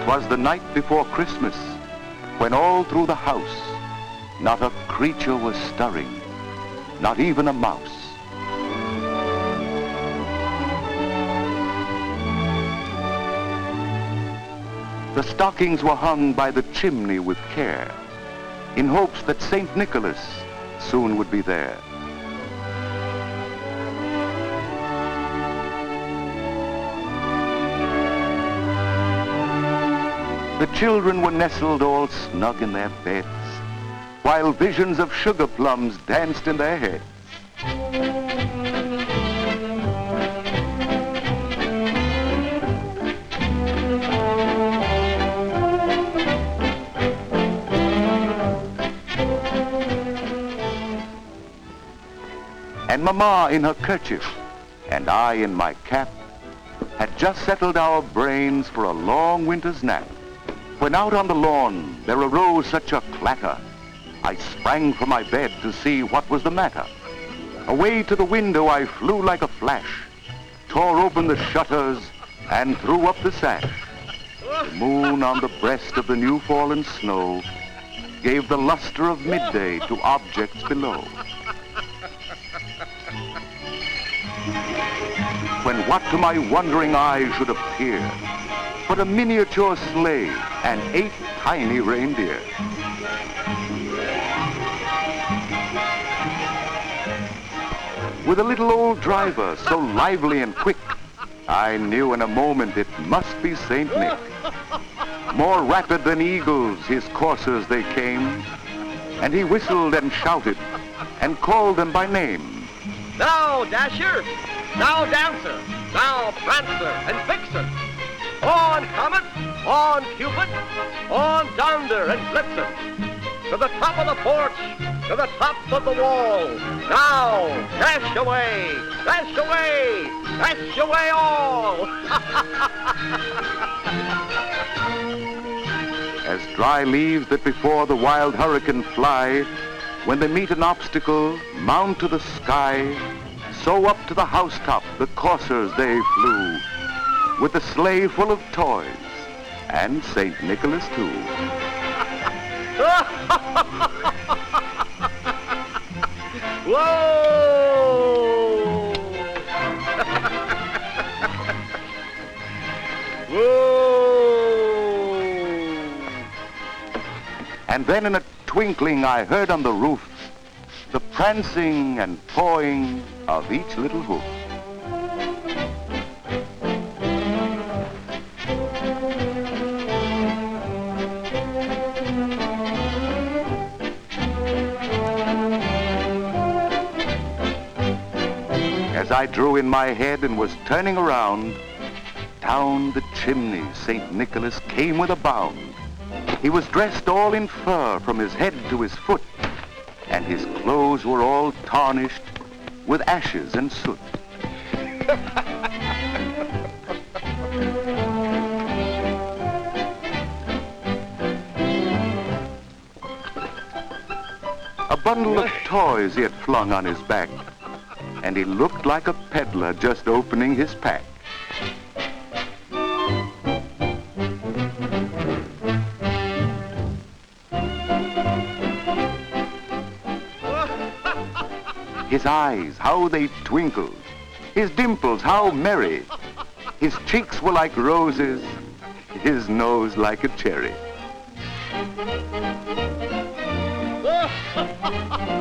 'Twas the night before Christmas, when all through the house not a creature was stirring, not even a mouse. The stockings were hung by the chimney with care, in hopes that St. Nicholas soon would be there. The children were nestled all snug in their beds, while visions of sugar plums danced in their heads. And Mama in her kerchief, and I in my cap, had just settled our brains for a long winter's nap, when out on the lawn there arose such a clatter, I sprang from my bed to see what was the matter. Away to the window I flew like a flash, tore open the shutters and threw up the sash. The moon on the breast of the new-fallen snow gave the luster of midday to objects below. When what to my wondering eyes should appear but a miniature sleigh and 8 tiny reindeer. With a little old driver so lively and quick, I knew in a moment it must be Saint Nick. More rapid than eagles his coursers they came, and he whistled and shouted and called them by name. Now Dasher, now Dancer, now Prancer and Vixen. On Comet, on Cupid, on Donder and Blitzen. To the top of the porch, to the tops of the wall. Now, dash away, dash away, dash away all. As dry leaves that before the wild hurricane fly, when they meet an obstacle, mount to the sky, so up to the housetop the coursers they flew, with the sleigh full of toys, and St. Nicholas too. Whoa! Whoa! And then in a twinkling I heard on the roof the prancing and pawing of each little hoof. As I drew in my head and was turning around, down the chimney St. Nicholas came with a bound. He was dressed all in fur from his head to his foot, and his clothes were all tarnished with ashes and soot. A bundle of toys he had flung on his back, and he looked like a peddler just opening his pack. His eyes, how they twinkled, his dimples, how merry. His cheeks were like roses, his nose like a cherry.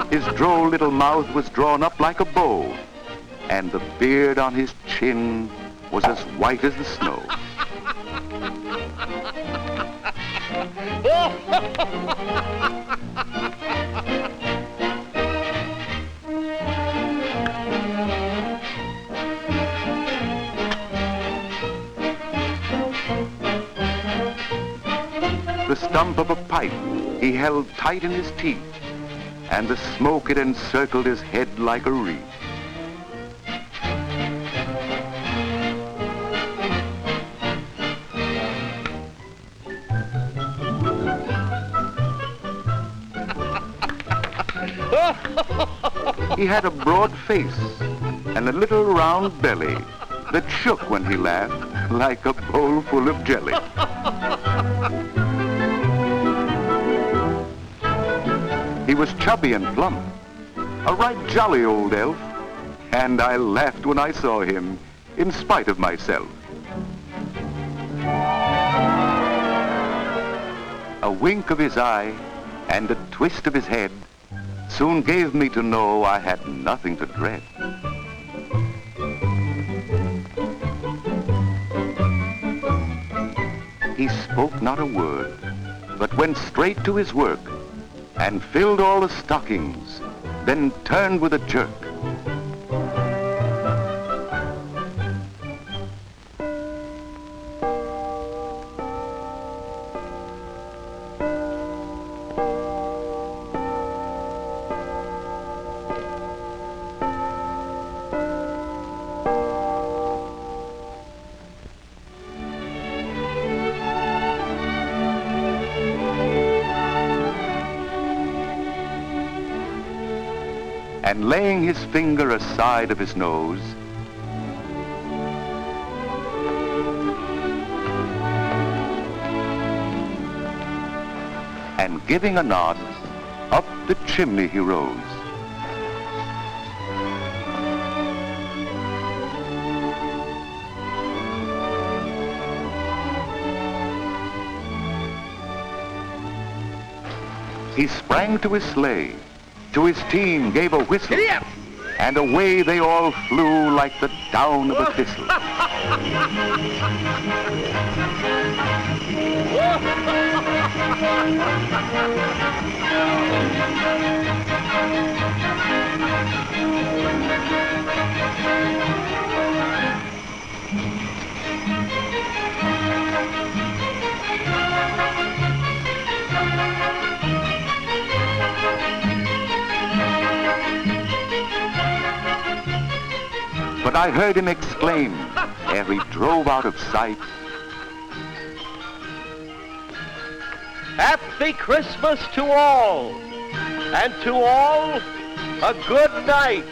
His droll little mouth was drawn up like a bow, and the beard on his chin was as white as the snow. The stump of a pipe he held tight in his teeth, and the smoke it encircled his head like a wreath. He had a broad face and a little round belly that shook when he laughed like a bowl full of jelly. He was chubby and plump, a right jolly old elf, and I laughed when I saw him, in spite of myself. A wink of his eye and a twist of his head soon gave me to know I had nothing to dread. He spoke not a word, but went straight to his work and filled all the stockings, then turned with a jerk. And laying his finger aside of his nose, and giving a nod, up the chimney he rose. He sprang to his sleigh, to his team gave a whistle, Idiot! and away they all flew like the down of a thistle. But I heard him exclaim, ere he drove out of sight, Happy Christmas to all, and to all a good night.